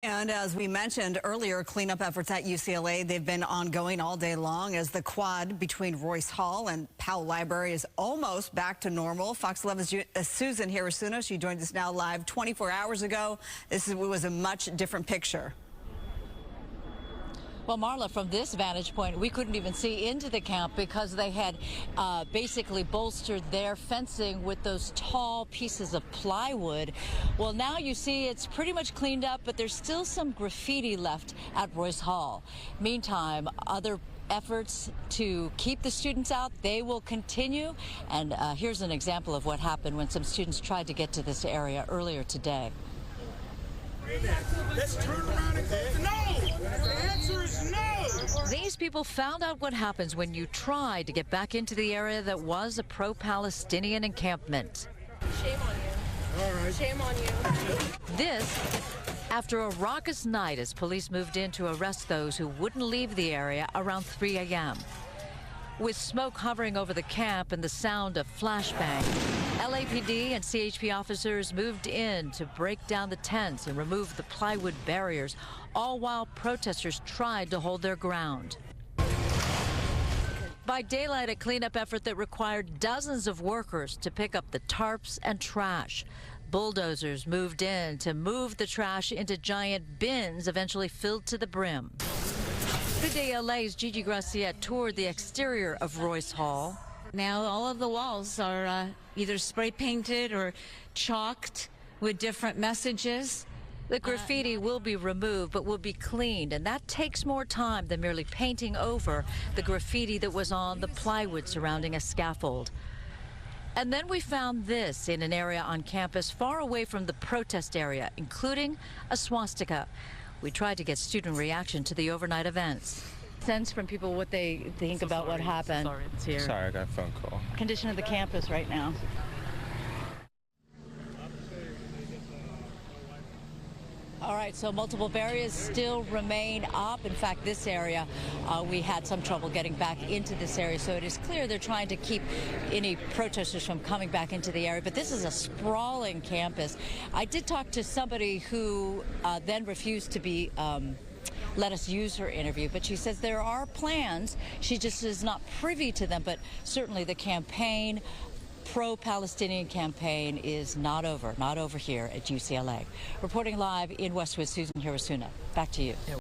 And as we mentioned earlier, cleanup efforts at UCLA, they've been ongoing all day long as the quad between Royce Hall and Powell Library is almost back to normal. Fox 11's Susan Hirasuno, she joined us now live 24 hours ago. This was a much different picture. Well, Marla, from this vantage point, we couldn't even see into the camp because they had basically bolstered their fencing with those tall pieces of plywood. Well, now you see it's pretty much cleaned up, but there's still some graffiti left at Royce Hall. Meantime, other efforts to keep the students out, they will continue. And here's an example of what happened when some students tried to get to this area earlier today. Let's turn around and go. No! The answer is no! These people found out what happens when you try to get back into the area that was a pro-Palestinian encampment. Shame on you. All right. Shame on you. This after a raucous night as police moved in to arrest those who wouldn't leave the area around 3 a.m. With smoke hovering over the camp and the sound of flashbang, LAPD and CHP officers moved in to break down the tents and remove the plywood barriers, all while protesters tried to hold their ground. By daylight, a cleanup effort that required dozens of workers to pick up the tarps and trash. Bulldozers moved in to move the trash into giant bins, eventually filled to the brim. Good Day LA's Gigi Gracia toured the exterior of Royce Hall. Now all of the walls are either spray painted or chalked with different messages. The graffiti will be removed but will be cleaned, and that takes more time than merely painting over the graffiti that was on the plywood surrounding a scaffold. And then we found this in an area on campus far away from the protest area, including a swastika. We tried to get student reaction to the overnight events. Sense from people what they think about what happened. Sorry, it's here. Sorry, I got a phone call. Condition of the campus right now. All right, so multiple barriers still remain up. In fact, this area, we had some trouble getting back into this area, so it is clear they're trying to keep any protesters from coming back into the area. But this is a sprawling campus. I did talk to somebody who then refused to be let us use her interview, but she says there are plans. She just is not privy to them, but certainly the campaign, pro-Palestinian campaign, is not over here at UCLA. Reporting live in Westwood, Susan Hirasuno. Back to you.